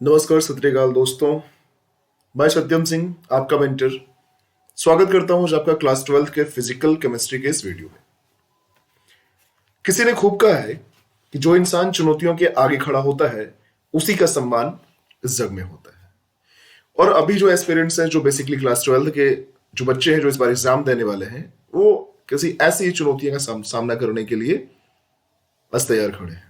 नमस्कार, सत श्री अकाल दोस्तों। मैं सत्यम सिंह, आपका मेंटर, स्वागत करता हूं आपका क्लास 12 के फिजिकल केमिस्ट्री के इस वीडियो में। किसी ने खूब कहा है कि जो इंसान चुनौतियों के आगे खड़ा होता है उसी का सम्मान इस जग में होता है। और अभी जो एस्पिरेंट्स हैं, जो बेसिकली क्लास 12 के जो बच्चे हैं जो इस बार एग्जाम देने वाले हैं, वो किसी ऐसी चुनौतियों का सामना करने के लिए बस तैयार खड़े हैं।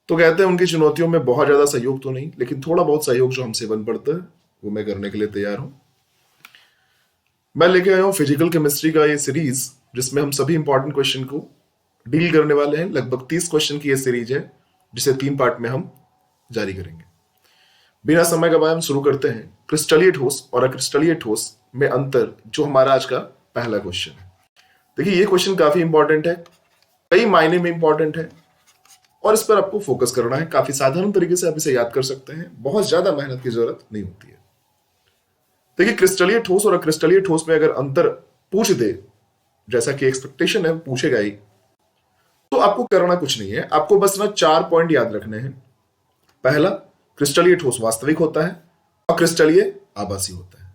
तो कहते हैं उनकी चुनौतियों में बहुत ज्यादा सहयोग तो नहीं, लेकिन थोड़ा बहुत सहयोग जो हमसे बन पड़ता है वो मैं करने के लिए तैयार हूं। मैं लेके आया हूं फिजिकल केमिस्ट्री का ये सीरीज, जिसमें हम सभी इंपॉर्टेंट क्वेश्चन को डील करने वाले हैं। लगभग 30 क्वेश्चन की ये सीरीज है, जिसे 3 पार्ट में हम जारी करेंगे। बिना समय गवाए हम शुरू करते हैं। क्रिस्टलीय ठोस और अक्रिस्टलीय ठोस में अंतर, जो हमारा आज का पहला क्वेश्चन है। देखिए, ये क्वेश्चन काफी इंपॉर्टेंट है, कई मायने में इंपॉर्टेंट है, और इस पर आपको फोकस करना है। काफी साधारण तरीके से आप इसे याद कर सकते हैं, बहुत ज्यादा मेहनत की जरूरत नहीं होती है। देखिए, क्रिस्टलीय ठोस और अक्रिस्टलीय ठोस में अगर अंतर पूछ दे, जैसा कि एक्सपेक्टेशन है पूछेगा ही, तो आपको करना कुछ नहीं है। आपको बस ना 4 पॉइंट याद रखने हैं। पहला, क्रिस्टलीय ठोस वास्तविक होता है, अक्रिस्टलीय आभासी होता है।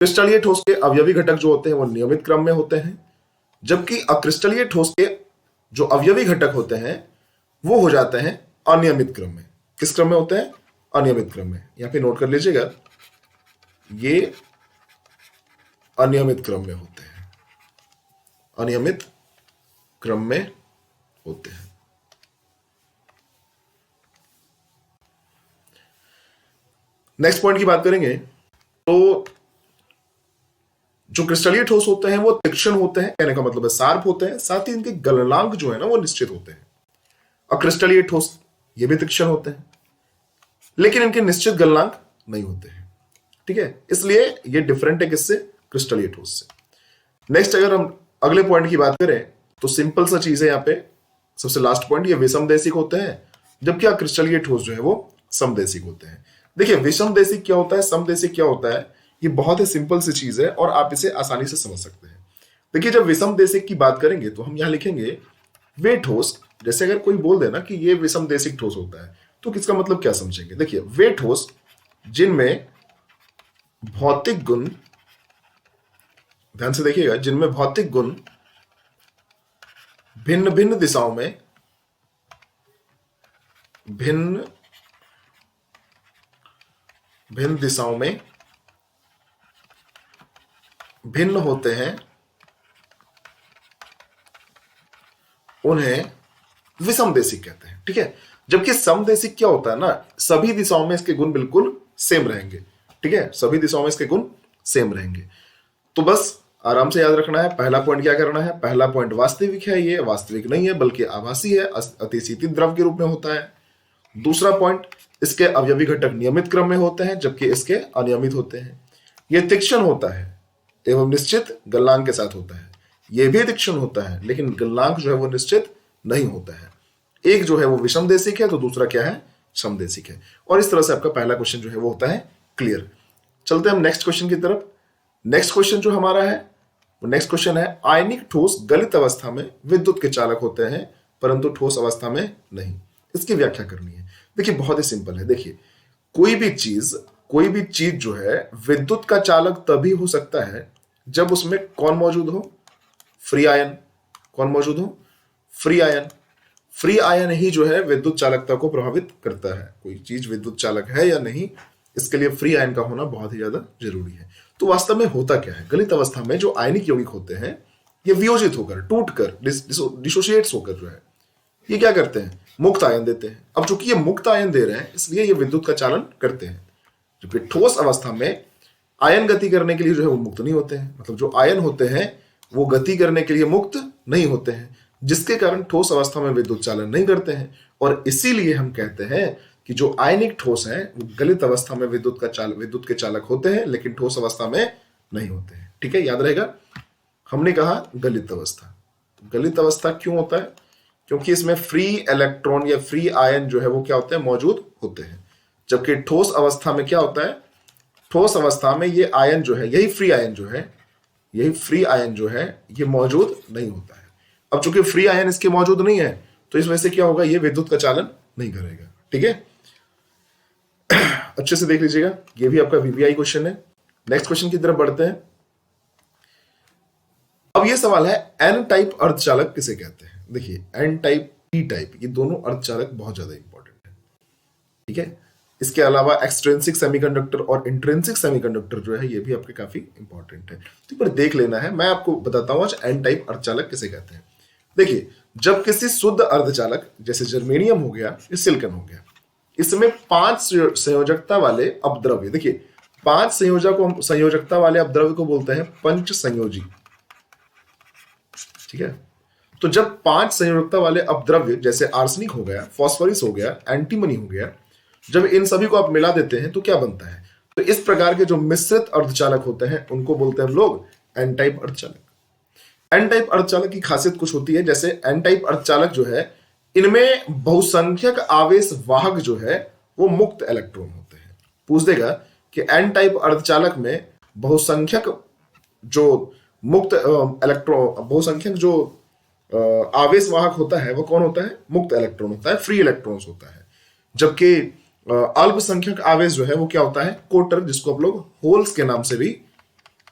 क्रिस्टलीय ठोस के अवयवी घटक जो होते हैं वो नियमित क्रम में होते हैं, जबकि अक्रिस्टलीय ठोस के जो अवयवी घटक होते हैं वो हो जाते हैं अनियमित क्रम में। किस क्रम में होते हैं? अनियमित क्रम में। यहां पे नोट कर लीजिएगा, ये अनियमित क्रम में होते हैं, अनियमित क्रम में होते हैं। नेक्स्ट पॉइंट की बात करेंगे तो जो क्रिस्टलीय ठोस होते हैं वो तीक्ष्ण होते हैं, कहने का मतलब है शार्प होते हैं, साथ ही इनके गलनांक जो है ना वो निश्चित होते हैं। अक्रिस्टलीय ठोस ये भी तीक्ष्ण होते हैं, लेकिन इनके निश्चित गलनांक नहीं होते हैं। ठीक है, इसलिए ये डिफरेंट है किससे? क्रिस्टलीय ठोस से। नेक्स्ट, अगर हम अगले पॉइंट की बात करें तो सिंपल सा चीज है यहाँ पे। सबसे लास्ट पॉइंट, ये विषमदेशिक होते हैं, जबकि अक्रिस्टलीय ठोस जो है वो समदेशिक होते हैं। देखिए, विषमदेशिक क्या होता है, समदेशिक क्या होता है, ये बहुत ही सिंपल सी चीज है और आप इसे आसानी से समझ सकते हैं। देखिए, जब विषमदेशिक की बात करेंगे तो हम यहां लिखेंगे वे ठोस। जैसे अगर कोई बोल देना कि ये विषमदेशिक ठोस होता है, तो किसका मतलब क्या समझेंगे? देखिए, वे ठोस जिनमें भौतिक गुण, ध्यान से देखिएगा, जिनमें भौतिक गुण भिन्न भिन्न दिशाओं में भिन्न भिन्न दिशाओं में भिन्न होते हैं, उन्हें विषमदेशिक कहते हैं। ठीक है, जबकि समदेशिक क्या होता है ना, सभी दिशाओं में इसके गुण बिल्कुल सेम रहेंगे। ठीक है, सभी दिशाओं में इसके गुण सेम रहेंगे। तो बस आराम से याद रखना है। पहला पॉइंट क्या करना है? पहला पॉइंट वास्तविक है, ये वास्तविक नहीं है बल्कि आभासी है, अतिशीतित द्रव के रूप में होता है। दूसरा पॉइंट, इसके अवयवी घटक नियमित क्रम में होते हैं, जबकि इसके अनियमित होते हैं। यह तीक्ष्ण होता है एवं निश्चित गलनांक के साथ होता है। यह भी तीक्ष्ण होता है, लेकिन गलनांक जो है वो निश्चित नहीं होता है। एक जो है वो विषमदेशिक है, तो दूसरा क्या है? समदेशिक है। और इस तरह से आपका पहला क्वेश्चन जो है वो होता है क्लियर। चलते हैं हम नेक्स्ट क्वेश्चन की तरफ। नेक्स्ट क्वेश्चन जो हमारा है वो नेक्स्ट क्वेश्चन है, आयनिक ठोस गलित अवस्था में विद्युत के चालक होते हैं, परंतु ठोस अवस्था में नहीं। इसकी व्याख्या करनी है। देखिए, बहुत ही सिंपल है। देखिए, कोई भी चीज जो है विद्युत का चालक तभी हो सकता है जब उसमें कौन मौजूद हो? Free ion. कौन मौजूद हो? Free ion. फ्री आयन ही जो है विद्युत चालकता को प्रभावित करता है। कोई चीज विद्युत चालक है या नहीं, इसके लिए फ्री आयन का होना बहुत ही ज्यादा जरूरी है। तो वास्तव में होता क्या है? गलित अवस्था में जो आयनिक यौगिक होते हैं, ये वियोजित होकर, टूटकर, डिसोसिएट्स होकर जो है, ये क्या करते हैं? मुक्त आयन देते हैं। अब चूंकि ये मुक्त आयन दे रहे हैं, इसलिए ये विद्युत का चालन करते हैं। जबकि ठोस अवस्था में आयन गति करने के लिए जो है वो मुक्त नहीं होते हैं। मतलब जो आयन होते हैं वो गति करने के लिए मुक्त नहीं होते हैं, जिसके कारण ठोस अवस्था में विद्युत चालन नहीं करते हैं। और इसीलिए हम कहते हैं कि जो आयनिक ठोस हैं वो गलित अवस्था में विद्युत के चालक होते हैं, लेकिन ठोस अवस्था में नहीं होते हैं। ठीक है, याद रहेगा। हमने कहा गलित अवस्था। गलित अवस्था क्यों होता है? क्योंकि इसमें फ्री इलेक्ट्रॉन या फ्री आयन जो है वो क्या होते हैं? मौजूद होते हैं। जबकि ठोस अवस्था में क्या होता है? ठोस अवस्था में ये आयन जो है, यही फ्री आयन जो है ये मौजूद नहीं होता है। अब चूंकि फ्री आयन इसके मौजूद नहीं है, तो इस वजह से क्या होगा? ये विद्युत का चालन नहीं करेगा। ठीक है, अच्छे से देख लीजिएगा, ये भी आपका वीवीआई क्वेश्चन है। नेक्स्ट क्वेश्चन की तरफ बढ़ते हैं। अब ये सवाल है, एन टाइप अर्धचालक किसे कहते हैं? देखिए, एन टाइप, पी टाइप, ये दोनों अर्धचालक बहुत ज्यादा इंपॉर्टेंट है, ठीक है। इसके अलावा एक्सट्रिंसिक सेमीकंडक्टर और इंट्रिंसिक सेमीकंडक्टर जो है ये भी आपके काफी इंपॉर्टेंट है, तो पर देख लेना है। मैं आपको बताता हूं आज एन टाइप अर्धचालक किसे कहते हैं। देखिए, जब किसी शुद्ध अर्धचालक जैसे जर्मेनियम हो गया या सिलिकॉन हो गया, इसमें 5 संयोजकता वाले अपद्रव्य, देखिए 5 संयोजकता वाले अपद्रव्य को बोलते हैं पंच संयोजी, ठीक है। तो जब 5 संयोजकता वाले अपद्रव्य जैसे आर्सेनिक हो गया, फास्फोरस हो गया, एंटीमनी हो गया, जब इन सभी को आप मिला देते हैं तो क्या बनता है? तो इस प्रकार के जो मिश्रित अर्धचालक होते हैं उनको बोलते हैं हम लोग एन टाइप अर्धचालक। एन टाइप अर्धचालक की खासियत कुछ होती है, जैसे एन टाइप अर्धचालक जो है इनमें बहुसंख्यक आवेश वाहक जो है वो मुक्त इलेक्ट्रॉन होते हैं। पूछ देगा कि एन टाइप अर्धचालक में बहुसंख्यक जो मुक्त इलेक्ट्रॉन, बहुसंख्यक जो आवेश वाहक होता है वो कौन होता है? मुक्त इलेक्ट्रॉन होता है, फ्री इलेक्ट्रॉन्स होता है। जबकि अल्पसंख्यक आवेश जो है वो क्या होता है? कोटर, जिसको आप लोग होल्स के नाम से भी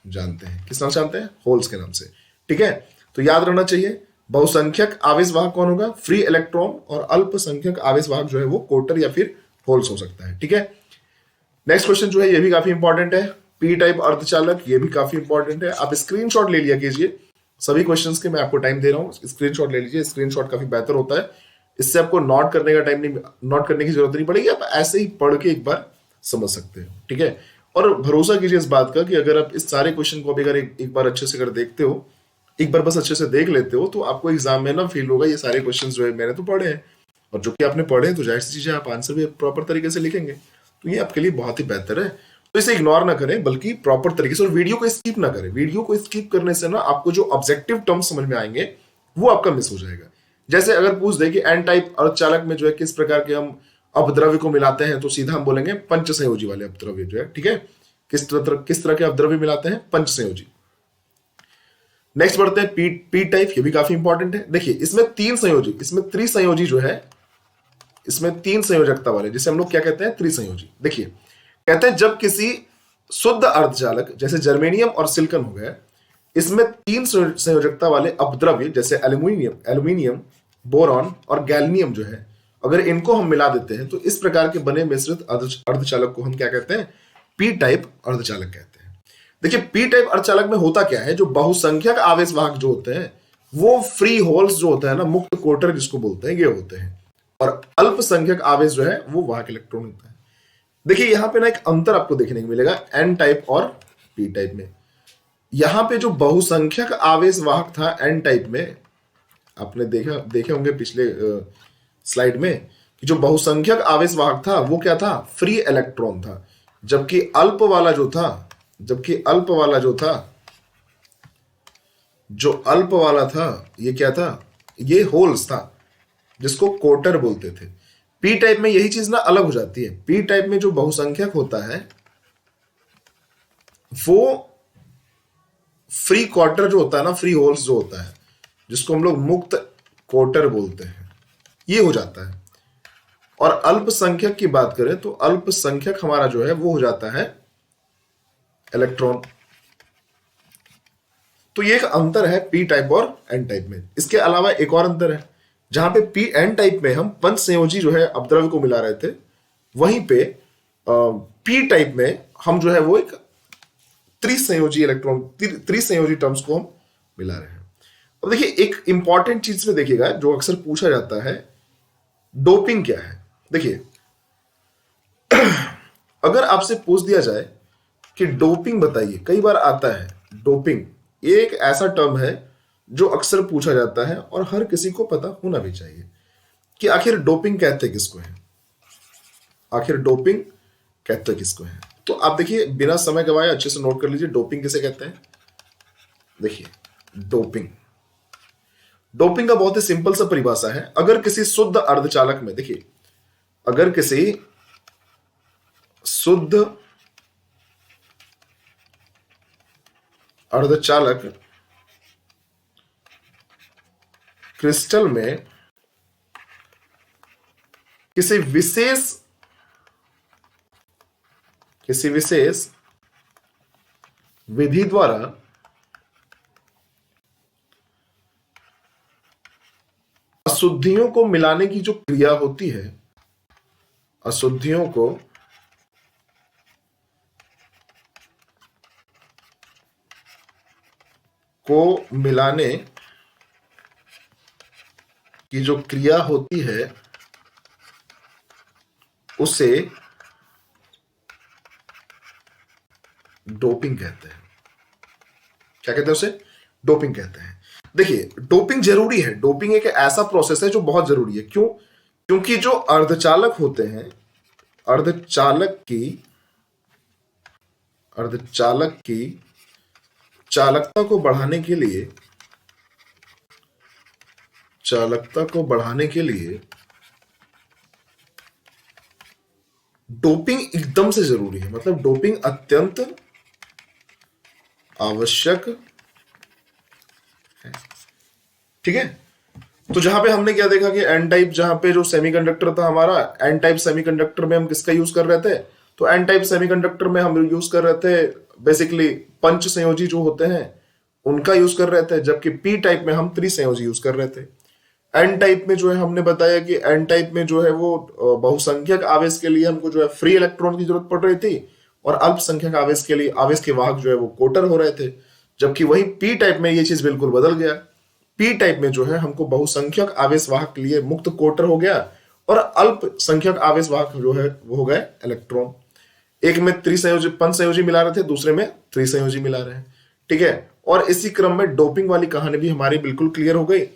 जानते हैं। किस नाम से जानते हैं? होल्स के नाम से, ठीक है। तो याद रहना चाहिए, बहुसंख्यक आवेश वाहक कौन होगा? फ्री इलेक्ट्रॉन, और अल्पसंख्यक आवेश वाहक जो है वो कोटर या फिर होल्स हो सकता है, ठीक है। नेक्स्ट क्वेश्चन जो है ये भी काफी इंपॉर्टेंट है, पी टाइप अर्धचालक, ये भी काफी इंपॉर्टेंट है। आप स्क्रीनशॉट ले लिया कीजिए सभी क्वेश्चंस के, मैं आपको टाइम दे रहा हूँ, स्क्रीनशॉट ले लीजिए, स्क्रीनशॉट काफी बेहतर होता है, इससे आपको नोट करने का टाइम नहीं, नोट करने की जरूरत नहीं पड़ेगी, आप ऐसे ही पढ़ के एक बार समझ सकते हो, ठीक है। और भरोसा कीजिए इस बात का कि अगर आप इस सारे क्वेश्चन को भी अगर एक बार अच्छे से अगर देखते हो, एक बार बस अच्छे से देख लेते हो, तो आपको एग्जाम में ना फील होगा ये सारे क्वेश्चन जो है मैंने तो पढ़े हैं, और जो कि आपने पढ़े हैं तो जाहिर सी चीज है आप आंसर भी प्रॉपर तरीके से लिखेंगे, तो ये आपके लिए बहुत ही बेहतर है। तो इसे इग्नोर ना करें, बल्कि प्रॉपर तरीके से, और वीडियो को स्किप ना करें। वीडियो को स्किप करने से ना आपको जो ऑब्जेक्टिव टर्म्स समझ में आएंगे वो आपका मिस हो जाएगा। जैसे अगर पूछ दे कि एन टाइप अर्धचालक में जो है किस प्रकार के हम अपद्रव्य को मिलाते हैं, तो सीधा हम बोलेंगे पंच संयोजी वाले अपद्रव्य जो है, ठीक है। किस तरह के अपद्रव्य मिलाते हैं? पंच संयोजी। नेक्स्ट बढ़ते हैं पी टाइप, ये भी काफी इंपॉर्टेंट है। देखिए, इसमें 3 संयोजी, इसमें त्रिसंयोजी जो है, इसमें 3 संयोजकता वाले, जिसे हम लोग क्या कहते हैं? त्रिसंयोजी। देखिए, कहते हैं जब किसी शुद्ध अर्धचालक जैसे जर्मेनियम और सिलिकॉन हो गए, इसमें 3 संयोजकता वाले अपद्रव्य जैसे एल्यूमिनियम, बोरॉन और गैलियम जो है, अगर इनको हम मिला देते हैं तो इस प्रकार के बने मिश्रित अर्धचालक को हम क्या कहते हैं? पी टाइप अर्धचालक कहते हैं। देखिए, पी टाइप अर्धचालक में होता क्या है, जो बहुसंख्यक आवेश वाहक जो होते हैं वो फ्री होल्स जो होता है ना, मुक्त कोटर जिसको बोलते हैं, ये होते हैं, और अल्पसंख्यक आवेश जो है वो वाहक इलेक्ट्रॉन होता है। देखिए, यहां पे ना एक अंतर आपको देखने को मिलेगा एन टाइप और पी टाइप में। यहां पे जो बहुसंख्यक आवेश वाहक था एन टाइप में, आपने देखे होंगे पिछले स्लाइड में कि जो बहुसंख्यक आवेश वाहक था वो क्या था? फ्री इलेक्ट्रॉन था। जबकि अल्प वाला जो था, जो अल्प वाला था ये क्या था? ये होल्स था, जिसको कोटर बोलते थे। पी टाइप में यही चीज ना अलग हो जाती है। पी टाइप में जो बहुसंख्यक होता है वो फ्री क्वार्टर जो होता है ना, फ्री होल्स जो होता है, जिसको हम लोग मुक्त क्वार्टर बोलते हैं, ये हो जाता है। और अल्पसंख्यक की बात करें तो अल्पसंख्यक हमारा जो है वो हो जाता है इलेक्ट्रॉन। तो ये एक अंतर है पी टाइप और एन टाइप में। इसके अलावा एक और अंतर है, जहां पे पी एन टाइप में हम पंच संयोजी जो है अपद्रव्य को मिला रहे थे, वहीं पे पी टाइप में हम जो है वो एक त्रिसंयोजी इलेक्ट्रॉन, त्रिसंयोजी टर्म्स को हम मिला रहे हैं। अब देखिए, एक इंपॉर्टेंट चीज में देखिएगा जो अक्सर पूछा जाता है, डोपिंग क्या है? देखिए, अगर आपसे पूछ दिया जाए कि डोपिंग बताइए, कई बार आता है डोपिंग, ये एक ऐसा टर्म है जो अक्सर पूछा जाता है और हर किसी को पता होना भी चाहिए कि आखिर डोपिंग कहते किसको है, आखिर डोपिंग कहते किसको है। तो आप देखिए, बिना समय गवाए अच्छे से नोट कर लीजिए डोपिंग किसे कहते हैं। देखिए, डोपिंग का बहुत ही सिंपल सा परिभाषा है। अगर किसी शुद्ध अर्धचालक में, देखिए, अगर किसी शुद्ध अर्धचालक क्रिस्टल में किसी विशेष किसी विशेष विधि द्वारा अशुद्धियों को मिलाने की जो क्रिया होती है, अशुद्धियों को मिलाने की जो क्रिया होती है उसे डोपिंग कहते हैं। क्या कहते हैं उसे? डोपिंग कहते हैं। देखिए, डोपिंग जरूरी है। डोपिंग एक ऐसा प्रोसेस है जो बहुत जरूरी है। क्यों? क्योंकि जो अर्धचालक होते हैं, अर्धचालक की चालकता को बढ़ाने के लिए डोपिंग एकदम से जरूरी है। मतलब डोपिंग अत्यंत आवश्यक है। ठीक है? तो जहां पे हमने क्या देखा कि एन टाइप, जहां पे जो सेमीकंडक्टर था हमारा, एन टाइप सेमीकंडक्टर में हम किसका यूज कर रहे थे? तो एन टाइप सेमीकंडक्टर में हम यूज कर रहे थे बेसिकली पंच संयोजी जो होते हैं उनका यूज कर रहे थे, जबकि पी टाइप में हम त्रिसंयोजी यूज कर रहे थे। एन टाइप में जो है हमने बताया कि एन टाइप में जो है वो बहुसंख्यक आवेश के लिए हमको जो है फ्री इलेक्ट्रॉन की जरूरत पड़ रही थी, और अल्पसंख्यक आवेश के लिए आवेश के वाहक जो है वो कोटर हो रहे थे। जबकि वही पी टाइप में ये चीज बिल्कुल बदल गया। पी टाइप में जो है हमको बहुसंख्यक आवेश वाहक के लिए मुक्त कोटर हो गया, और अल्पसंख्यक आवेश वाहक जो है वो हो गए इलेक्ट्रॉन। एक में त्रिसंयोजी पंच संयोजी मिला रहे थे, दूसरे में त्रिसंयोजी मिला रहे हैं। ठीक है? और इसी क्रम में डोपिंग वाली कहानी भी हमारी बिल्कुल क्लियर हो गई।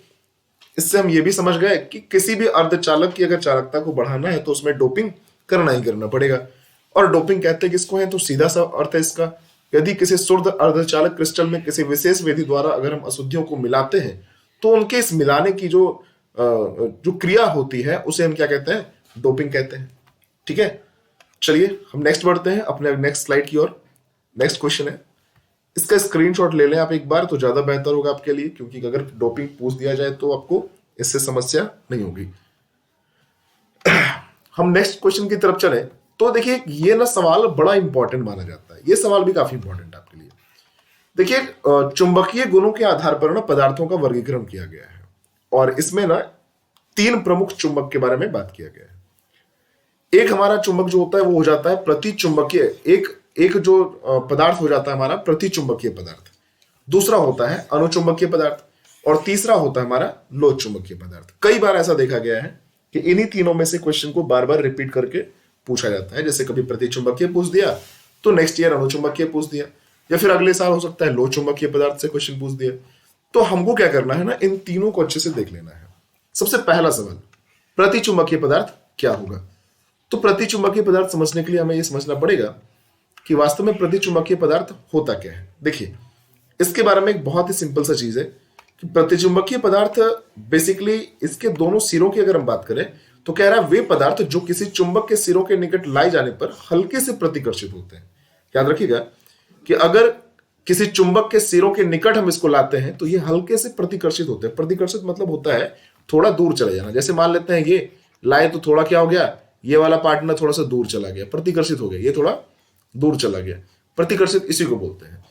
इससे हम ये भी समझ गए कि किसी भी अर्धचालक की अगर चालकता को बढ़ाना है तो उसमें डोपिंग करना ही करना पड़ेगा। और डोपिंग कहते हैं किसको है? तो सीधा सा अर्थ है इसका, यदि किसी शुद्ध अर्धचालक क्रिस्टल में किसी विशेष विधि द्वारा अगर हम अशुद्धियों को मिलाते हैं तो उनके इस मिलाने की जो क्रिया होती है उसे हम क्या कहते हैं? डोपिंग कहते हैं। ठीक है? चलिए हम नेक्स्ट बढ़ते हैं अपने नेक्स्ट स्लाइड की ओर। नेक्स्ट क्वेश्चन है, इसका स्क्रीनशॉट ले लें आप एक बार तो ज्यादा बेहतर होगा आपके लिए, क्योंकि अगर डोपिंग पूछ दिया जाए तो आपको इससे समस्या नहीं होगी। हम नेक्स्ट क्वेश्चन की तरफ चले तो देखिए, ये ना सवाल बड़ा इंपॉर्टेंट माना जाता है। ये सवाल भी काफी इंपॉर्टेंट है आपके लिए। देखिए, चुंबकीय गुणों के आधार पर ना पदार्थों का वर्गीकरण किया गया है, और इसमें ना 3 प्रमुख चुंबक के बारे में बात किया गया है। एक हमारा चुंबक जो होता है वो हो जाता है प्रतिचुंबकीय, एक जो पदार्थ हो जाता है हमारा प्रतिचुंबकीय पदार्थ। दूसरा होता है अनुचुंबकीय पदार्थ, और तीसरा होता है हमारा लोह चुंबकीय पदार्थ। कई बार ऐसा देखा गया है कि इन्हीं तीनों में से क्वेश्चन को बार बार रिपीट करके पूछा जाता है। जैसे कभी प्रतिचुंबकीय पूछ दिया तो नेक्स्ट ईयर अनुचुंबकीय पूछ दिया, या फिर अगले साल हो सकता है लोह चुंबकीय पदार्थ से क्वेश्चन पूछ दिया। तो हमको क्या करना है ना, इन तीनों को अच्छे से देख लेना है। सबसे पहला सवाल, प्रतिचुंबकीय पदार्थ क्या होगा? तो प्रतिचुंबकीय पदार्थ समझने के लिए हमें यह समझना पड़ेगा कि वास्तव में प्रतिचुंबकीय पदार्थ होता क्या है। देखिए, इसके बारे में एक बहुत ही सिंपल सा चीज है कि प्रतिचुंबकीय पदार्थ बेसिकली इसके दोनों सिरों की अगर हम बात करें तो कह रहा है वे पदार्थ जो किसी चुंबक के सिरों के निकट लाए जाने पर हल्के से प्रतिकर्षित होते हैं। याद रखिएगा कि अगर किसी चुंबक के सिरों के निकट हम इसको लाते हैं तो ये हल्के से प्रतिकर्षित होते हैं। प्रतिकर्षित मतलब होता है थोड़ा दूर चले जाना। जैसे मान लेते हैं ये लाए तो थोड़ा क्या हो गया, ये वाला पार्टनर थोड़ा सा दूर चला गया, प्रतिकर्षित हो गया, ये थोड़ा दूर चला गया, प्रतिकर्षित इसी को बोलते हैं।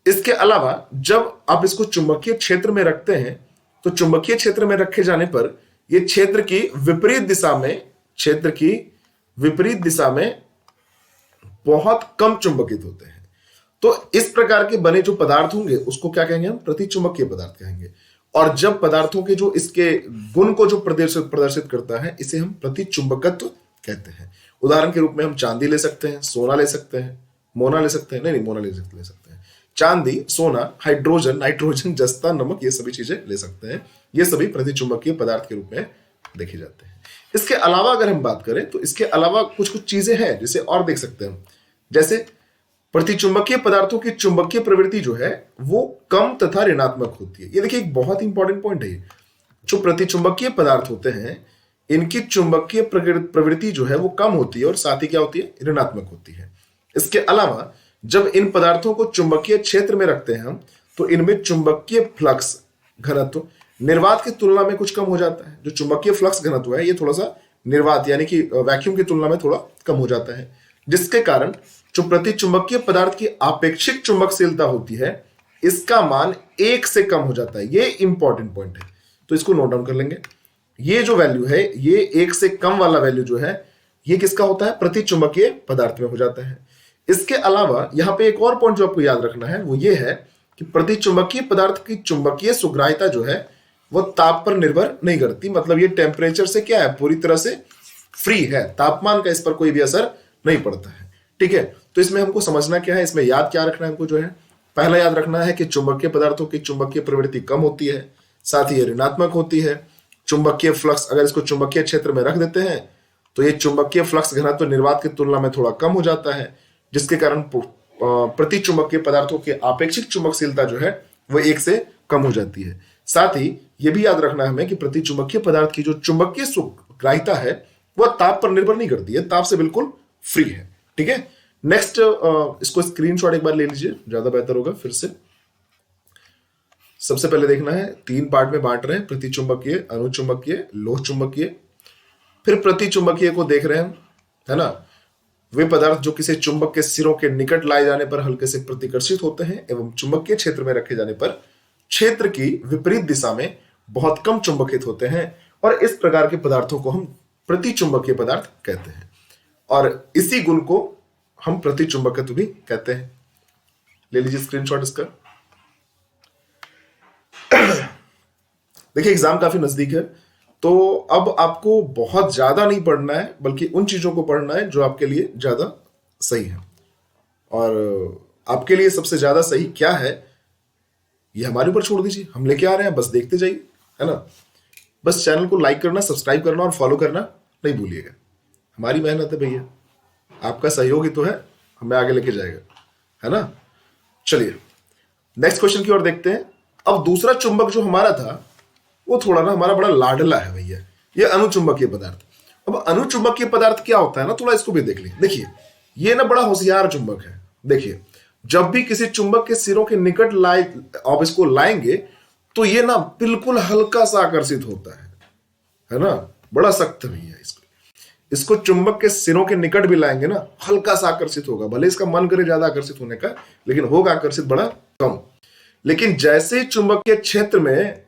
इसके अलावा जब आप इसको चुंबकीय क्षेत्र में रखते हैं तो चुंबकीय क्षेत्र में रखे जाने पर ये क्षेत्र की विपरीत दिशा में बहुत कम चुंबकित होते हैं। तो इस प्रकार के बने जो पदार्थ होंगे उसको क्या कहेंगे? हम प्रतिचुंबकीय पदार्थ कहेंगे। और जब पदार्थों के जो इसके गुण को जो प्रदर्शित करता है इसे हम प्रतिचुंबकत्व कहते हैं। उदाहरण के रूप में हम चांदी ले सकते हैं, सोना ले सकते हैं, मोना ले सकते हैं, नहीं मोना ले सकते हैं, चांदी, सोना, हाइड्रोजन, नाइट्रोजन, जस्ता, नमक, ये सभी चीजें ले सकते हैं। ये सभी प्रतिचुंबकीय पदार्थ के रूप में देखे जाते हैं। इसके अलावा अगर हम बात करें तो इसके अलावा कुछ चीजें हैं जिसे और देख सकते हैं। जैसे प्रतिचुंबकीय पदार्थों की चुंबकीय प्रवृत्ति जो है वो कम तथा ऋणात्मक होती है। ये देखिए एक बहुत इंपॉर्टेंट पॉइंट है। जो प्रतिचुंबकीय पदार्थ होते हैं इनकी चुंबकीय प्रवृत्ति जो है वो कम होती है और साथ ही क्या होती है? ऋणात्मक होती है। इसके अलावा जब इन पदार्थों को चुंबकीय क्षेत्र में रखते हैं हम तो इनमें चुंबकीय फ्लक्स घनत्व निर्वात की तुलना में कुछ कम हो जाता है। जो चुंबकीय फ्लक्स घनत्व है ये थोड़ा सा निर्वात यानी कि वैक्यूम की तुलना में थोड़ा कम हो जाता है। जिसके कारण जो प्रतिचुंबकीय पदार्थ की आपेक्षिक चुंबकशीलता होती है इसका मान 1 से कम हो जाता है। ये इंपॉर्टेंट पॉइंट है, तो इसको नोट डाउन कर लेंगे। ये जो वैल्यू है, ये 1 से कम वाला वैल्यू जो है, ये किसका होता है? प्रतिचुंबकीय पदार्थ में हो जाता है। इसके अलावा यहां पे एक और पॉइंट जो आपको याद रखना है वो ये है कि प्रतिचुंबकीय पदार्थ की चुंबकीय सुग्राह्यता जो है वो ताप पर निर्भर नहीं करती। मतलब ये टेम्परेचर से क्या है, पूरी तरह से फ्री है, तापमान का इस पर कोई भी असर नहीं पड़ता है। ठीक है, तो इसमें हमको समझना क्या है, इसमें याद क्या रखना है हमको, जो है पहला याद रखना है कि चुंबकीय पदार्थों की चुंबकीय प्रवृत्ति कम होती है, साथ ही ये ऋणात्मक होती है। चुंबकीय फ्लक्स, अगर इसको चुंबकीय क्षेत्र में रख देते हैं तो ये चुंबकीय फ्लक्स घनत्व निर्वात की तुलना में थोड़ा कम हो जाता है, जिसके कारण प्रतिचुंबकीय पदार्थों की आपेक्षिक चुंबकशीलता जो है वो 1 से कम हो जाती है। साथ ही ये भी याद रखना है हमें कि प्रतिचुंबकीय पदार्थ की जो चुंबकीय सुग्राह्यता है वह ताप पर निर्भर नहीं करती है, ताप से बिल्कुल फ्री है। ठीक है, नेक्स्ट इसको स्क्रीनशॉट एक बार ले लीजिए, ज्यादा बेहतर होगा। फिर से सबसे पहले देखना है, 3 पार्ट में बांट रहे हैं, प्रतिचुंबकीय, अनुचुंबकीय, लोह चुंबकीय। फिर प्रतिचुंबकीय को देख रहे हैं, है ना, वे पदार्थ जो किसी चुंबक के सिरों के निकट लाए जाने पर हल्के से प्रतिकर्षित होते हैं एवं चुंबकीय क्षेत्र में रखे जाने पर क्षेत्र की विपरीत दिशा में बहुत कम चुंबकित होते हैं, और इस प्रकार के पदार्थों को हम प्रतिचुंबकीय पदार्थ कहते हैं, और इसी गुण को हम प्रतिचुंबकत्व भी कहते हैं। ले लीजिए स्क्रीनशॉट इसका। देखिए एग्जाम काफी नजदीक है, तो अब आपको बहुत ज्यादा नहीं पढ़ना है, बल्कि उन चीजों को पढ़ना है जो आपके लिए ज्यादा सही है। और आपके लिए सबसे ज्यादा सही क्या है ये हमारे ऊपर छोड़ दीजिए, हम लेके आ रहे हैं, बस देखते जाइए, है ना। बस चैनल को लाइक करना, सब्सक्राइब करना और फॉलो करना नहीं भूलिएगा। हमारी मेहनत है भैया, आपका सहयोग ही तो है हमें आगे लेके जाएगा, है ना। चलिए नेक्स्ट क्वेश्चन की ओर देखते हैं। अब दूसरा चुंबक जो हमारा था वो थोड़ा ना हमारा बड़ा लाडला है भैया, ये अनुचुंबकीय पदार्थ। अब अनुचुंबकीय पदार्थ क्या होता है ना, थोड़ा इसको भी देख लीजिए। देखिए ये ना बड़ा होशियार चुंबक है। देखिए जब भी किसी चुंबक के सिरों के निकट आप इसको लाएंगे तो ये ना बिल्कुल हल्का सा आकर्षित होता है ना, बड़ा सख्त भैया। इसको चुंबक के सिरों के निकट भी लाएंगे ना, हल्का सा आकर्षित होगा, भले इसका मन करे ज्यादा आकर्षित होने का, लेकिन होगा आकर्षित बड़ा कम। लेकिन जैसे ही चुंबकीय क्षेत्र में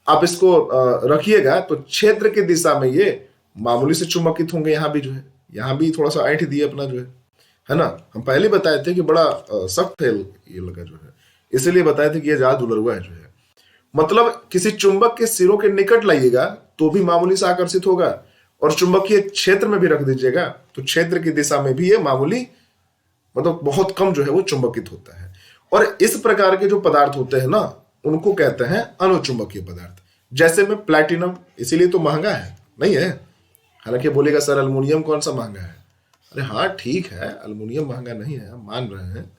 आप इसको रखिएगा तो क्षेत्र की दिशा में ये मामूली से चुंबकित होंगे। यहां भी जो है, यहां भी थोड़ा सा ऐंठ दिए अपना जो है ना। हम पहले बताए थे कि बड़ा सख्त है ये लगा जो है, इसीलिए बताए थे कि ये ज्यादा दुलरुआ है जो है। मतलब किसी चुंबक के सिरों के निकट लाइएगा तो भी मामूली से आकर्षित होगा, और चुंबकीय क्षेत्र में भी रख दीजिएगा तो क्षेत्र की दिशा में भी ये मामूली, मतलब बहुत कम जो है वो चुंबकित होता है। और इस प्रकार के जो पदार्थ होते हैं ना उनको कहते हैं अनुचुंबकीय पदार्थ। जैसे में प्लैटिनम, इसीलिए तो महंगा है नहीं है। हालांकि बोलेगा सर अल्युमिनियम कौन सा महंगा है, अरे हाँ ठीक है, अल्युमिनियम महंगा नहीं है, हम मान रहे हैं,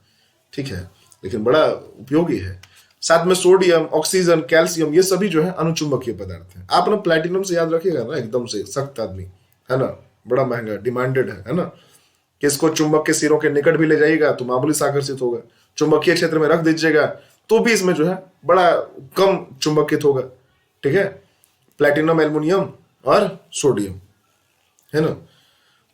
ठीक है, लेकिन बड़ा उपयोगी है। साथ में सोडियम, ऑक्सीजन, कैल्शियम, ये सभी जो है अनुचुंबकीय पदार्थ हैं। आप ना प्लैटिनम से याद रखिएगा ना, एकदम से सख्त आदमी है ना, बड़ा महंगा, डिमांडेड है ना। कि इसको चुंबक के सिरों के निकट भी ले जाइएगा तो मामूली से आकर्षित होगा, चुंबकीय क्षेत्र में रख दीजिएगा तो भी इसमें जो है बड़ा कम चुंबकित होगा। ठीक है, प्लैटिनम, एल्युमिनियम और सोडियम, है ना।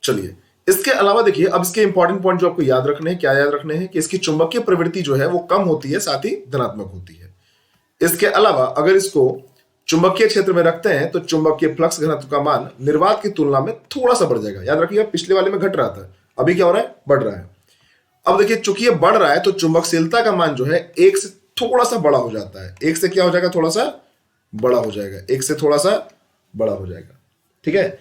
चलिए इसके अलावा देखिए, अब इसके इंपॉर्टेंट पॉइंट जो आपको याद रखने हैं, क्या याद रखने हैं कि इसकी चुंबकीय प्रवृत्ति जो है वो कम होती है, साथ ही धनात्मक होती है। इसके अलावा अगर इसको चुंबकीय क्षेत्र में रखते हैं तो चुंबकीय फ्लक्स घनत्व का मान निर्वात की तुलना में थोड़ा सा बढ़ जाएगा। याद रखिएगा पिछले वाले में घट रहा था, अभी क्या हो रहा है, बढ़ रहा है। अब देखिए चूंकि ये बढ़ रहा है तो चुंबकशीलता का मान जो है 1 से थोड़ा सा बड़ा हो जाता है। 1 से क्या हो जाएगा, थोड़ा सा बड़ा हो जाएगा, 1 से थोड़ा सा बड़ा हो जाएगा। ठीक है,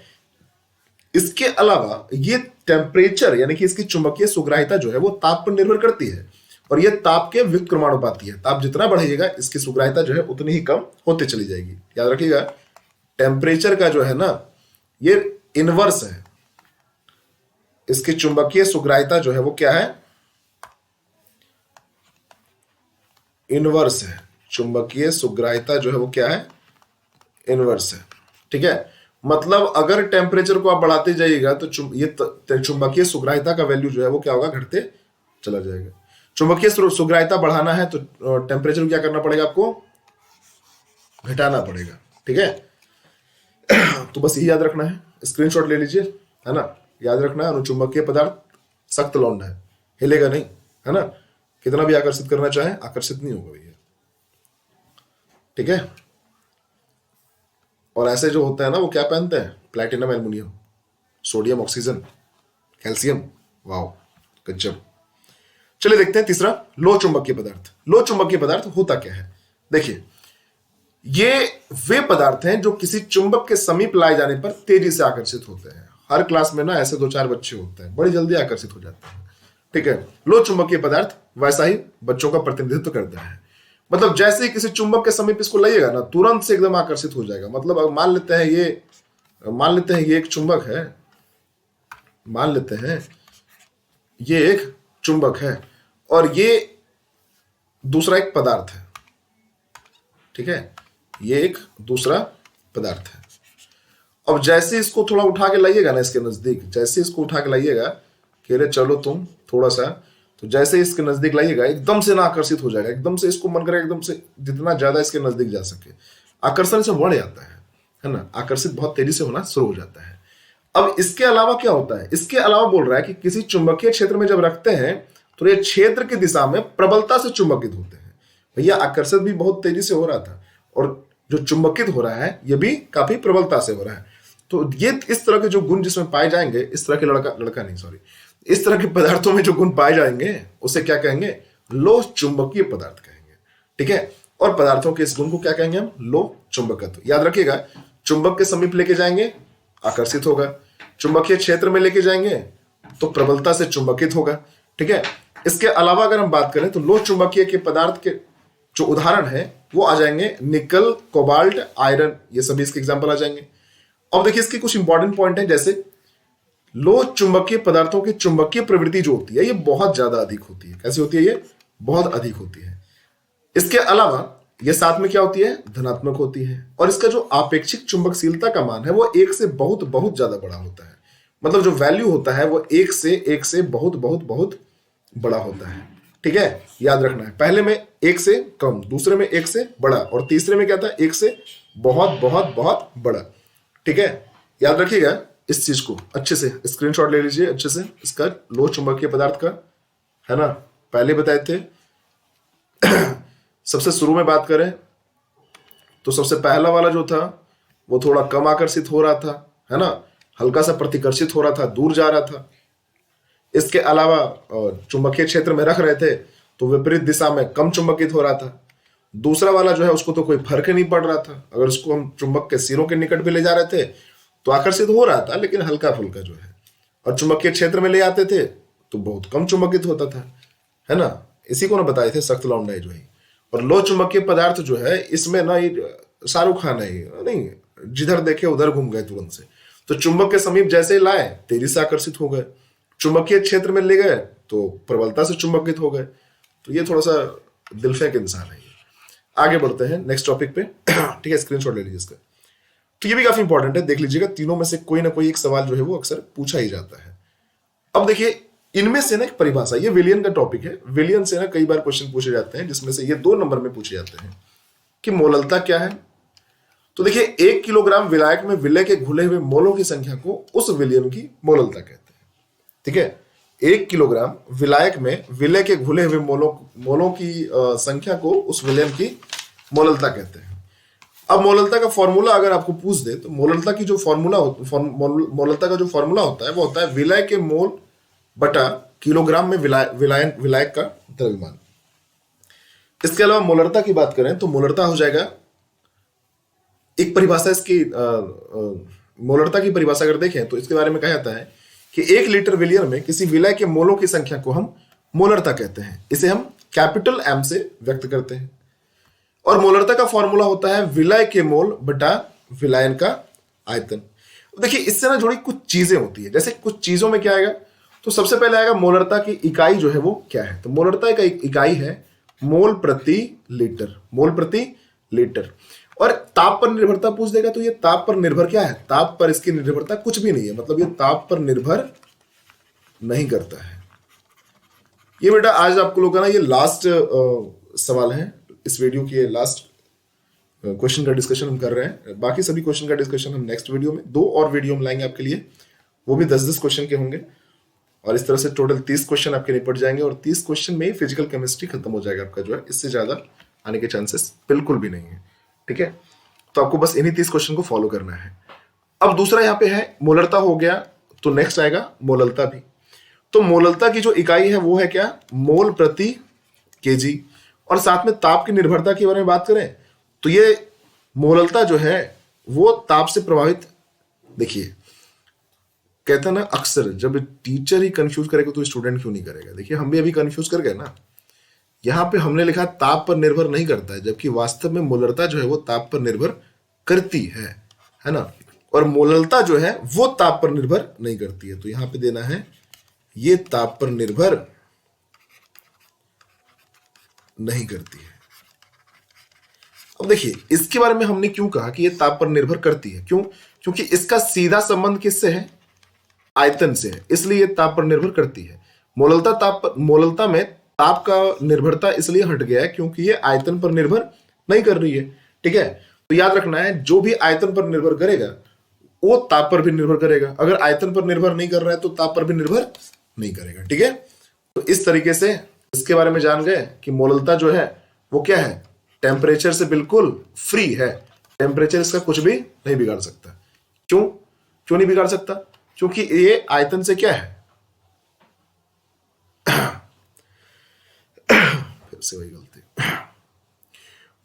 इसके अलावा ये टेम्परेचर यानी कि इसकी चुंबकीय सुग्राह्यता जो है वो ताप पर निर्भर करती है, और ये ताप के व्युत्क्रमानुपाती है। ताप जितना बढ़ेगा इसकी सुग्राह्यता जो है उतनी ही कम होते चली जाएगी। याद रखिएगा टेम्परेचर का जो है ना ये इनवर्स है, इसकी चुंबकीय सुग्राह्यता जो है वो क्या है, इनवर्स है। चुंबकीय सुग्राह्यता जो है वो क्या है, इनवर्स है। ठीक है, मतलब अगर टेम्परेचर को आप बढ़ाते जाइएगा तो ये चुंबकीय सुग्राह्यता का वैल्यू जो है वो क्या होगा, घटते चला जाएगा। चुंबकीय सुग्राह्यता बढ़ाना है तो टेम्परेचर क्या करना पड़ेगा, आपको घटाना पड़ेगा। ठीक है, तो बस यही याद रखना है, स्क्रीनशॉट ले लीजिए, है ना। याद रखना है अनुचुंबकीय पदार्थ सख्त लौंडा है, हिलेगा नहीं, है ना। कितना भी आकर्षित करना चाहे आकर्षित नहीं होगा भैया, ठीक है। और ऐसे जो होता है ना वो क्या पहनते हैं, platinum, aluminium, sodium, oxygen, calcium, wow गजब। चलिए देखते हैं तीसरा, लो चुंबकीय पदार्थ। लो चुंबकीय पदार्थ होता क्या है, देखिए ये वे पदार्थ हैं जो किसी चुंबक के समीप लाए जाने पर तेजी से आकर्षित होते हैं। हर क्लास में ना ऐसे 2-4 बच्चे होते हैं, बड़ी जल्दी आकर्षित हो जाते हैं, ठीक है। लो चुंबकीय पदार्थ वैसा ही बच्चों का प्रतिनिधित्व करता है। मतलब जैसे ही किसी चुंबक के समीप इसको लाइएगा ना, तुरंत से एकदम आकर्षित हो जाएगा। मतलब अब मान लेते हैं ये एक चुंबक है, मान लेते हैं ये एक चुंबक है और ये दूसरा एक पदार्थ है, ठीक है, ये एक दूसरा पदार्थ है। अब जैसे इसको थोड़ा उठा के लाइएगा ना इसके नजदीक, जैसे इसको उठा के लाइएगा कि अरे चलो तुम थोड़ा सा, तो जैसे इसके नजदीक लाइएगा एकदम से ना आकर्षित हो जाएगा, एकदम से इसको मन करेगा एकदम से जितना ज्यादा इसके नजदीक जा सके, आकर्षण से बढ़ जाता है ना, आकर्षित बहुत तेजी से होना शुरू हो जाता है। अब इसके अलावा क्या होता है, इसके अलावा बोल रहा है कि किसी चुंबकीय क्षेत्र में जब रखते हैं तो ये क्षेत्र की दिशा में प्रबलता से चुंबकित होते हैं। भैया आकर्षित भी बहुत तेजी से हो रहा था और जो चुंबकित हो रहा है ये भी काफी प्रबलता से हो रहा है। तो ये इस तरह के जो गुण जिसमें पाए जाएंगे, इस तरह के इस तरह के पदार्थों में जो गुण पाए जाएंगे उसे क्या कहेंगे, लो चुंबकीय पदार्थ कहेंगे, ठीक है। और पदार्थों के इस गुण को क्या कहेंगे हम, लो चुंबकत्व। याद रखिएगा, चुंबक के समीप लेके जाएंगे आकर्षित होगा, चुंबकीय क्षेत्र में लेके जाएंगे तो प्रबलता से चुंबकित होगा, ठीक है। इसके अलावा अगर हम बात करें तो लो चुंबकीय के पदार्थ के जो उदाहरण है वो आ जाएंगे निकल, कोबाल्ट, आयरन, ये सभी इसके एग्जांपल आ जाएंगे। अब देखिए इसके कुछ इंपॉर्टेंट पॉइंट है, जैसे लो चुंबकीय पदार्थों की चुंबकीय प्रवृत्ति जो होती है ये बहुत ज्यादा अधिक होती है। कैसी होती है, ये बहुत अधिक होती है। इसके अलावा ये साथ में क्या होती है, धनात्मक होती है। और इसका जो आपेक्षिक चुंबकशीलता का मान है वो 1 से बहुत बहुत ज्यादा बड़ा होता है। मतलब जो वैल्यू होता है वो 1 से बहुत बहुत बहुत बड़ा होता है, ठीक है। याद रखना है, पहले में 1 से कम, दूसरे में 1 से बड़ा और तीसरे में क्या था, 1 से बहुत बहुत बहुत बड़ा, ठीक है। याद रखिएगा इस चीज को अच्छे से, स्क्रीनशॉट ले लीजिए अच्छे से इसका, लो चुंबकीय पदार्थ का, है ना, पहले बताए थे। सबसे शुरू में बात करें तो सबसे पहला वाला जो था वो थोड़ा कम आकर्षित हो रहा था, है ना, हल्का सा प्रतिकर्षित हो रहा था, दूर जा रहा था। इसके अलावा चुंबकीय क्षेत्र में रख रहे थे तो विपरीत दिशा में कम चुंबकित हो रहा था। दूसरा वाला जो है उसको तो कोई फर्क नहीं पड़ रहा था, अगर उसको हम चुंबक के सिरों के निकट भी ले जा रहे थे तो आकर्षित हो रहा था लेकिन हल्का फुल्का जो है, और चुंबकीय क्षेत्र में ले आते थे तो बहुत कम चुंबकित होता था, है ना। इसी को ना बताए थे सख्त लौंडा जो है। और लो चुंबकीय पदार्थ जो है इसमें ना शाहरुख खान है नहीं, जिधर देखे उधर घूम गए तुरंत से। तो चुंबक के समीप जैसे ही लाए तेजी से आकर्षित हो गए, चुंबकीय क्षेत्र में ले गए तो प्रबलता से चुंबकित हो गए। तो ये थोड़ा सा दिलफेक इंसान है। आगे बढ़ते हैं नेक्स्ट टॉपिक पे, ठीक है, स्क्रीनशॉट ले लीजिए इसका। तो ये भी काफी इंपॉर्टेंट है, देख लीजिएगा, तीनों में से कोई ना कोई एक सवाल जो है वो अक्सर पूछा ही जाता है। अब देखिए इनमें से ना एक परिभाषा, ये विलियन का टॉपिक है, विलियन से ना कई बार क्वेश्चन पूछे जाते हैं जिसमें से ये 2 नंबर में पूछे जाते हैं कि मोललता क्या है। तो देखिए 1 किलोग्राम विलायक में विलय के घुले हुए मोलों की संख्या को उस विलियन की मोललता कहते हैं, ठीक है। 1 किलोग्राम विलायक में विलय के घुले हुए मोलों की संख्या को उस विलियन की मोललता कहते हैं। अब मोललता का फॉर्मूला अगर आपको पूछ दे तो मोललता का जो फॉर्मूला होता है वो होता है विलय के मोल बटा किलोग्राम में विलायक का द्रव्यमान। इसके अलावा मोलरता की बात करें तो मोलरता हो जाएगा, एक परिभाषा इसकी, मोलरता की परिभाषा अगर देखें तो इसके बारे में कहा जाता है कि 1 लीटर विलियन में किसी विलय के मोलों की संख्या को हम मोलरता कहते हैं। इसे हम कैपिटल एम से व्यक्त करते हैं। और मोलरता का फॉर्मूला होता है विलय के मोल बटा विलायन का आयतन। देखिए इससे ना जुड़ी कुछ चीजें होती है, जैसे कुछ चीजों में क्या आएगा, तो सबसे पहले आएगा मोलरता की इकाई जो है वो क्या है। तो मोलरता का इकाई है मोल प्रति लीटर, मोल प्रति लीटर। और ताप पर निर्भरता पूछ देगा तो ये ताप पर निर्भर क्या है, ताप पर इसकी निर्भरता कुछ भी नहीं है, मतलब ये ताप पर निर्भर नहीं करता है। ये बेटा आज आपको लोग ना ये लास्ट सवाल है इस वीडियो की, लास्ट क्वेश्चन का डिस्कशन हम कर रहे हैं। बाकी सभी क्वेश्चन का डिस्कशन हम नेक्स्ट वीडियो में, 2 और वीडियो हम लाएंगे आपके लिए, वो भी 10-10 क्वेश्चन के होंगे। और इस तरह से टोटल 30 क्वेश्चन आपके निपट जाएंगे और 30 क्वेश्चन में ही फिजिकल केमिस्ट्री खत्म हो जाएगा आपका जो है, इससे ज्यादा आने के चांसेस बिल्कुल भी नहीं है। ठीक है, तो आपको बस इन्हीं 30 क्वेश्चन को फॉलो करना है। अब दूसरा यहाँ पे है मोलरता हो गया, तो नेक्स्ट आएगा मोललता भी। तो मोललता की जो इकाई है वो है क्या, मोल प्रति केजी। और साथ में ताप की निर्भरता के बारे में बात करें तो ये मोललता जो है वो ताप से प्रभावित, देखिए कहते हैं ना अक्सर जब टीचर ही कंफ्यूज करेगा तो स्टूडेंट क्यों नहीं करेगा। देखिए हम भी अभी कंफ्यूज कर गए ना, यहां पे हमने लिखा ताप पर निर्भर नहीं करता है, जबकि वास्तव में मोलरता जो है वो ताप पर निर्भर करती है ना। और मोललता जो है वो ताप पर निर्भर नहीं करती है, तो यहां पे देना है ये ताप पर निर्भर नहीं करती है। अब देखिए इसके बारे में हमने क्यों कहा कि ये ताप पर निर्भर करती है, क्यों, क्योंकि इसका सीधा संबंध किससे है, आयतन से है, इसलिए ये ताप पर निर्भर करती है। मोललता में ताप का निर्भरता इसलिए हट गया है क्योंकि ये आयतन पर निर्भर नहीं कर रही है। ठीक है, तो याद रखना है जो भी आयतन पर निर्भर करेगा वो ताप पर भी निर्भर करेगा, अगर आयतन पर निर्भर नहीं कर रहा है तो ताप पर भी निर्भर नहीं करेगा। ठीक है, तो इस तरीके से इसके बारे में जान गए कि मोललता जो है वो क्या है, टेम्परेचर से बिल्कुल फ्री है, टेम्परेचर इसका कुछ भी नहीं बिगाड़ सकता। क्यों, क्यों नहीं बिगाड़ सकता, क्योंकि ये आयतन से क्या है, फिर से वही गलती,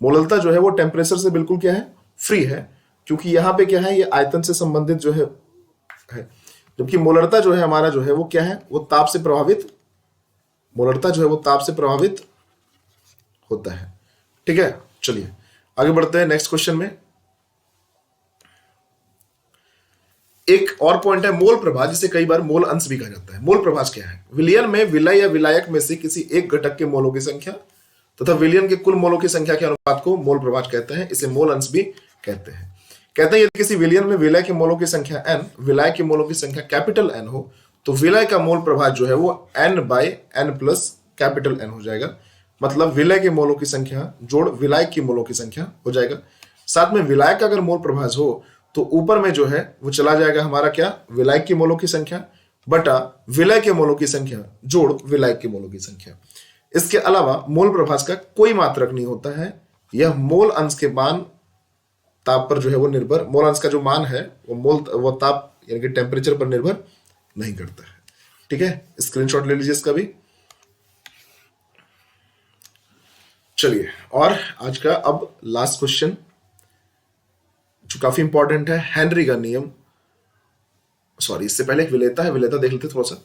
मोललता जो है वो टेम्परेचर से बिल्कुल क्या है, फ्री है, क्योंकि यहां पे क्या है ये आयतन से संबंधित जो है, जबकि मोलरता जो है हमारा जो है वो क्या है, वो ताप से प्रभावित, मोलरता जो है वो ताप से प्रभावित होता है। ठीक है, चलिए आगे बढ़ते हैं नेक्स्ट क्वेश्चन में। एक और पॉइंट है मोल प्रभाज, जिसे कई बार मोल अंश भी कहा जाता है। मोल प्रभाज क्या है, विलयन में विलय या विलायक में से किसी एक घटक के मोलों की संख्या तथा विलयन के कुल मोलों की संख्या के अनुपात को मोल प्रभाज कहते हैं, इसे मोल अंश भी कहते हैं। कहते हैं यदि किसी विलयन में विलय के मोलों की संख्या n, विलायक के मोलों की संख्या कैपिटल N हो, तो विलय का मोल प्रभाज जो है वो n/n प्लस कैपिटल N हो जाएगा। मतलब विलय के मोलों की संख्या जोड़ विलायक की मोलों की संख्या हो जाएगा। साथ में विलायक का अगर मोल प्रभाज हो तो ऊपर में जो है वो चला जाएगा हमारा क्या, विलायक की मोलों की संख्या बटा विलय के मोलों की संख्या जोड़ विलायक के मोलों की संख्या। इसके अलावा मोल प्रभाज का कोई मात्रक नहीं होता है, यह मोल अंश के मान ताप पर जो है वो निर्भर, मोल अंश का जो मान है वो ताप यानी कि टेम्परेचर पर निर्भर नहीं करता है। ठीक है, स्क्रीनशॉट ले लीजिए इसका भी। चलिए और आज का अब लास्ट क्वेश्चन जो काफी इंपॉर्टेंट है, हेनरी का नियम, सॉरी इससे पहले एक विलेयता है, विलेयता देख लेते थोड़ा सा।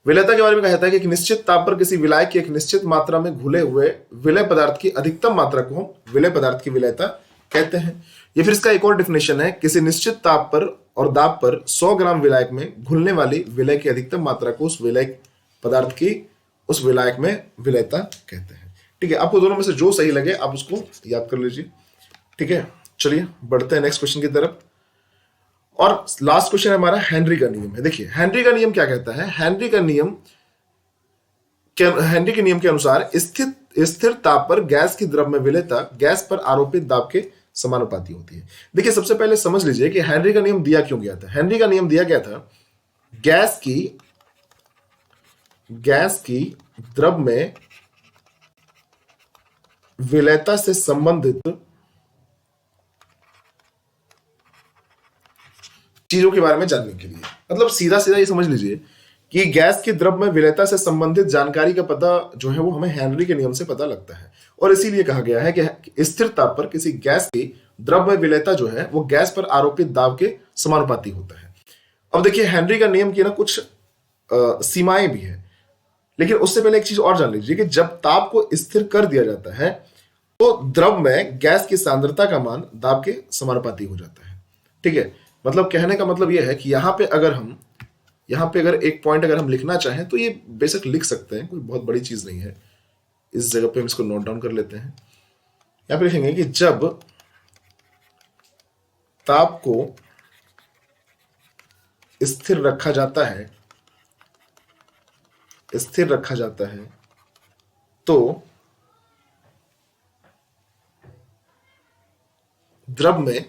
विलेयता के बारे में कहा जाता है कि एक निश्चित ताप पर किसी विलायक की एक निश्चित मात्रा में घुले हुए विलय पदार्थ की अधिकतम मात्रा को हम विलय पदार्थ की विलेयता कहते हैं। ये फिर इसका एक और डिफिनेशन है, किसी निश्चित ताप पर और दाब पर 100 ग्राम विलायक में घुलने वाली विलय की अधिकतम मात्रा को उस विलय पदार्थ की उस विलायक में विलेयता कहते हैं। ठीक है, आपको दोनों में से जो सही लगे आप उसको याद कर लीजिए। ठीक है, चलिए बढ़ते हैं नेक्स्ट क्वेश्चन की तरफ। और लास्ट क्वेश्चन हमारा हेनरी का नियम है। देखिए हेनरी का नियम क्या कहता है, हेनरी के नियम के अनुसार स्थिर ताप पर गैस की द्रव में विलेयता गैस पर आरोपित दाब के समानुपाती होती है। देखिए सबसे पहले समझ लीजिए कि हेनरी का नियम दिया क्यों गया था। हेनरी का नियम दिया गया था गैस की द्रव में विलेयता से संबंधित चीजों के बारे में जानने के लिए। मतलब सीधा सीधा ये समझ लीजिए कि गैस की द्रव में विलेयता से संबंधित जानकारी का पता जो है वो हमें हेनरी के नियम से पता लगता है, और इसीलिए कहा गया है कि स्थिर ताप पर किसी गैस की द्रव में विलेयता जो है वो गैस पर आरोपित दाब के समानुपाती होता है। अब देखिए हेनरी का नियम की ना कुछ सीमाएं भी है, लेकिन उससे पहले एक चीज और जान लीजिए कि जब ताप को स्थिर कर दिया जाता है तो द्रव में गैस की सांद्रता का मान दाब के समानुपाती हो जाता है। ठीक है, मतलब कहने का मतलब यह है कि यहाँ पे अगर एक पॉइंट अगर हम लिखना चाहें तो ये बेशक लिख सकते हैं, कोई बहुत बड़ी चीज नहीं है। इस जगह पे हम इसको नोट डाउन कर लेते हैं। यहां पे लिखेंगे कि जब ताप को स्थिर रखा जाता है तो द्रव में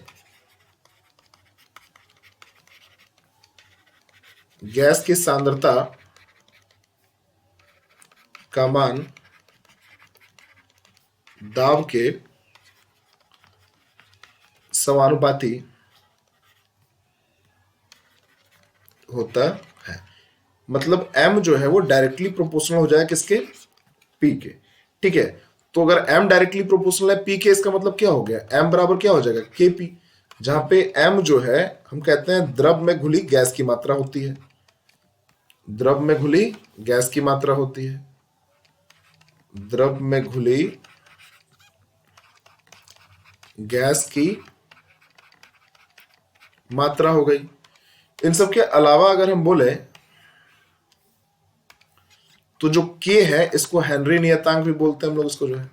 गैस की सांद्रता का मान दाब के समानुपाती होता है। मतलब m जो है वो डायरेक्टली प्रोपोर्शनल हो जाएगा किसके, p के। ठीक है, तो अगर m डायरेक्टली प्रोपोर्शनल है p के, इसका मतलब क्या हो गया, m बराबर क्या हो जाएगा kp, जहां पे m जो है हम कहते हैं द्रव में घुली गैस की मात्रा होती है, द्रव में घुली गैस की मात्रा होती है, द्रव में घुली गैस की मात्रा हो गई। इन सब के अलावा अगर हम बोले तो जो k है इसको हेनरी नियतांक भी बोलते हैं हम लोग, इसको जो है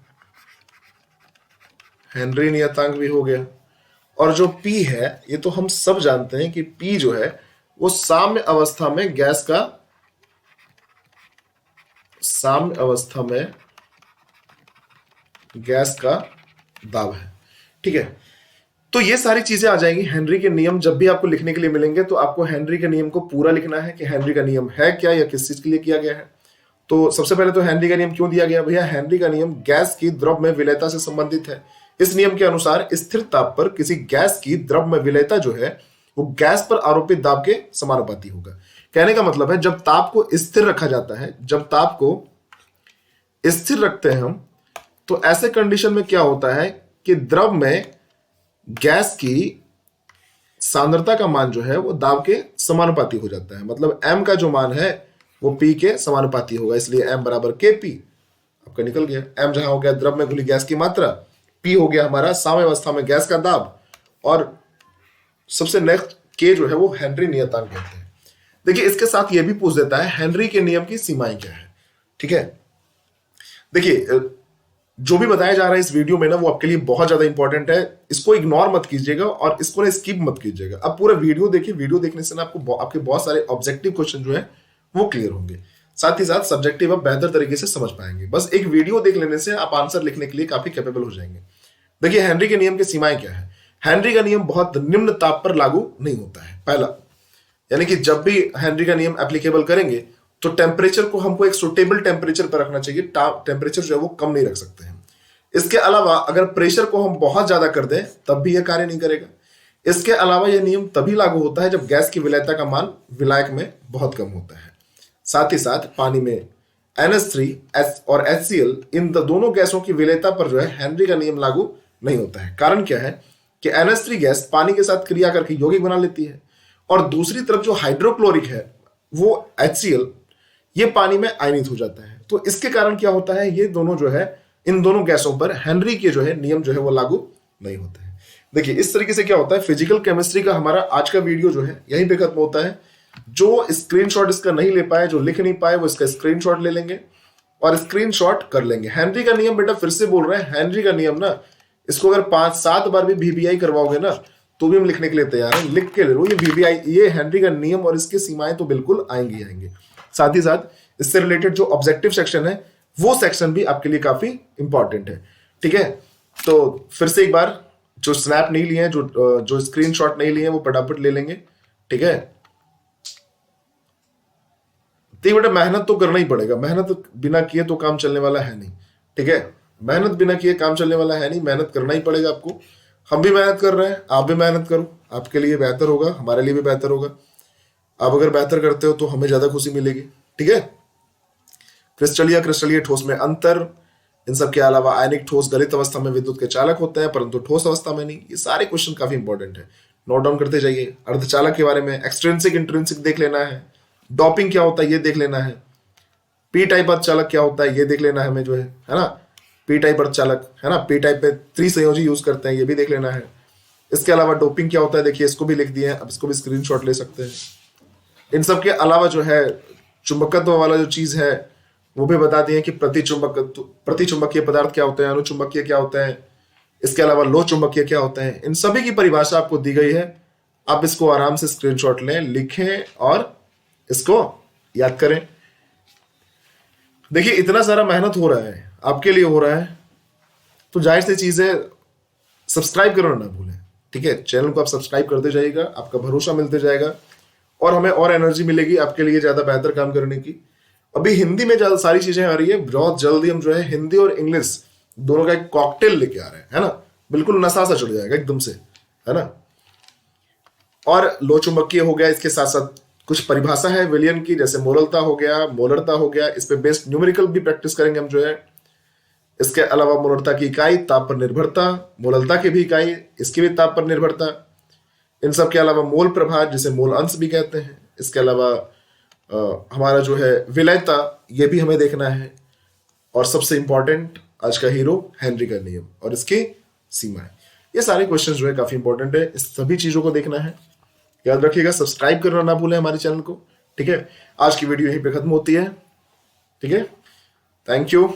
हेनरी नियतांक भी हो गया। और जो p है ये तो हम सब जानते हैं कि p जो है वो साम्य अवस्था में गैस का, साम्य अवस्था में गैस का दाब है। ठीक है, तो ये सारी चीजें आ जाएंगी। हेनरी के नियम जब भी आपको लिखने के लिए मिलेंगे तो आपको हेनरी के नियम को पूरा लिखना है कि हेनरी का नियम है क्या या किस चीज के लिए किया गया है। तो सबसे पहले तो हेनरी का नियम क्यों दिया गया भैया, हेनरी का नियम गैस की द्रव में विलेयता से संबंधित है। इस नियम के अनुसार स्थिर ताप पर किसी गैस की द्रव में विलेयता जो है वो गैस पर आरोपित दाब के समानुपाती होगा। कहने का मतलब है जब ताप को स्थिर रखा जाता है, जब ताप को स्थिर रखते हैं हम, तो ऐसे कंडीशन में क्या होता है कि द्रव में गैस की सांद्रता का मान जो है वो दाब के समानुपाती हो जाता है। मतलब m का जो मान है वो p के समानुपाती होगा, इसलिए m बराबर kp आपका निकल गया। m जहां हो गया द्रव में घुली गैस की मात्रा, p हो गया हमारा साम्य अवस्था में गैस का दाब, और सबसे नेक्स्ट k जो है वो हेनरी नियतांक कहते हैं। देखिए इसके साथ ये भी पूछ देता है हेनरी के नियम की सीमाएं क्या है। ठीक है, देखिए जो भी बताया जा रहा है इस वीडियो में ना वो आपके लिए बहुत ज्यादा इंपॉर्टेंट है, इसको इग्नोर मत कीजिएगा और इसको ना स्किप मत कीजिएगा। अब पूरा वीडियो देखिए, वीडियो देखने से ना आपको आपके बहुत सारे ऑब्जेक्टिव क्वेश्चन जो है वो क्लियर होंगे, साथ ही साथ सब्जेक्टिव आप बेहतर तरीके से समझ पाएंगे। बस एक वीडियो देख लेने से आप आंसर लिखने के लिए काफी कैपेबल हो जाएंगे। देखिए हेनरी के नियम की सीमाएं क्या है। हेनरी का नियम बहुत निम्न ताप पर लागू नहीं होता है, पहला, यानी कि जब भी हेनरी का नियम एप्लीकेबल करेंगे तो टेम्परेचर को हमको एक सुटेबल टेम्परेचर पर रखना चाहिए, टेम्परेचर जो है वो कम नहीं रख सकते हैं। इसके अलावा अगर प्रेशर को हम बहुत ज्यादा कर दें तब भी यह कार्य नहीं करेगा। इसके अलावा यह नियम तभी लागू होता है जब गैस की विलेयता का मान विलायक में बहुत कम होता है। साथ ही साथ पानी में NH3 और HCl इन दोनों गैसों की विलेयता पर जो है हेनरी का नियम लागू नहीं होता है। कारण क्या है कि NH3 गैस पानी के साथ क्रिया करके यौगिक बना लेती है, और दूसरी तरफ जो हाइड्रोक्लोरिक है वो HCl ये पानी में आयनित हो जाता है। तो इसके कारण क्या होता है, ये दोनों जो है इन दोनों गैसों पर हेनरी के जो है नियम जो है वो लागू नहीं होते हैं। देखिए इस तरीके से क्या होता है, फिजिकल केमिस्ट्री का हमारा आज का वीडियो जो है यहीं पे खत्म होता है। जो स्क्रीनशॉट इसका नहीं ले पाए, जो लिख नहीं पाए, वो इसका स्क्रीनशॉट ले लेंगे और स्क्रीनशॉट कर लेंगे। हेनरी का नियम बेटा फिर से बोल रहे हैं, हेनरी का नियम ना इसको अगर 5-7 बार भी VBI करवाओगे ना तो भी हम लिखने के लिए तैयार हैं। लिख के ले लो ये VBI, ये हेनरी का नियम और इसकी सीमाएं तो बिल्कुल आएंगी आएंगे। साथ ही साथ इससे रिलेटेड जो ऑब्जेक्टिव सेक्शन है वो सेक्शन भी आपके लिए काफी इंपॉर्टेंट है। ठीक है, तो फिर से एक बार जो स्नैप नहीं लिए हैं, जो स्क्रीनशॉट नहीं लिए हैं वो फटाफट ले लेंगे। ठीक है, तो बेटा मेहनत तो करना ही पड़ेगा, मेहनत बिना किए तो काम चलने वाला है नहीं। ठीक है, मेहनत बिना किए काम चलने वाला है नहीं, मेहनत करना ही पड़ेगा आपको। हम भी मेहनत कर रहे हैं, आप भी मेहनत करो, आपके लिए बेहतर होगा, हमारे लिए भी बेहतर होगा। आप अगर बेहतर करते हो तो हमें ज्यादा खुशी मिलेगी। ठीक है, क्रिस्टलीय ठोस में अंतर, इन सब के अलावा आयनिक ठोस गलित अवस्था में विद्युत के चालक होते हैं परंतु ठोस अवस्था में नहीं। ये सारे क्वेश्चन काफी इंपॉर्टेंट है, नोट डाउन करते जाइए। अर्धचालक के बारे में एक्सट्रिंसिक इंट्रिंसिक देख लेना है, डॉपिंग क्या होता है ये देख लेना है, पी टाइप अर्धचालक क्या होता है ये देख लेना है हमें जो है ना, पी टाइप अर्धचालक है ना, पी टाइप पे त्रिसंयोजी यूज करते हैं ये भी देख लेना है। इसके अलावा डोपिंग क्या होता है देखिए, इसको भी लिख दिए हैं, अब इसको भी स्क्रीनशॉट ले सकते हैं। इन सब के अलावा जो है चुंबकत्व वाला जो चीज है वो भी बता दिए कि प्रतिचुंबकीय पदार्थ क्या होते हैं, अनुचुंबकीय क्या होते हैं, इसके अलावा लो चुंबकीय क्या होते हैं। इन सभी की परिभाषा आपको दी गई है, आप इसको आराम से स्क्रीनशॉट लें, लिखें और इसको याद करें। देखिए इतना सारा मेहनत हो रहा है, आपके लिए हो रहा है, तो जाहिर सी चीज है सब्सक्राइब करना ना भूलें। ठीक है, चैनल को आप सब्सक्राइब करते जाइएगा, आपका भरोसा मिलते जाएगा और हमें और एनर्जी मिलेगी आपके लिए ज्यादा बेहतर काम करने की। अभी हिंदी में ज्यादा सारी चीजें आ रही है, बहुत जल्दी हम जो है हिंदी और इंग्लिश दोनों का एक कॉकटेल लेके आ रहे हैं, है ना। बिल्कुल नशा सा चढ़ जाएगा एकदम से, है ना। और लो चुंबकीय हो गया, इसके साथ साथ कुछ परिभाषा है विलियन की, जैसे मोरलता हो गया, मोलरता हो गया, इस पे बेस्ड न्यूमेरिकल भी प्रैक्टिस करेंगे हम जो है। इसके अलावा मोलरता की इकाई, ताप पर निर्भरता, मोललता की भी इकाई, इसकी भी ताप पर निर्भरता। इन सब के अलावा मोल प्रभार, जिसे मोल अंश भी कहते हैं। इसके अलावा हमारा जो है विलयता, ये भी हमें देखना है। और सबसे इंपॉर्टेंट आज का हीरो हेनरी का नियम और इसकी सीमाएं। ये सारे क्वेश्चन जो है काफी इंपॉर्टेंट है, इस सभी चीजों को देखना है। याद रखिएगा, सब्सक्राइब करना ना भूलें हमारे चैनल को, ठीक है। आज की वीडियो यहीं पे खत्म होती है, ठीक है। Thank you.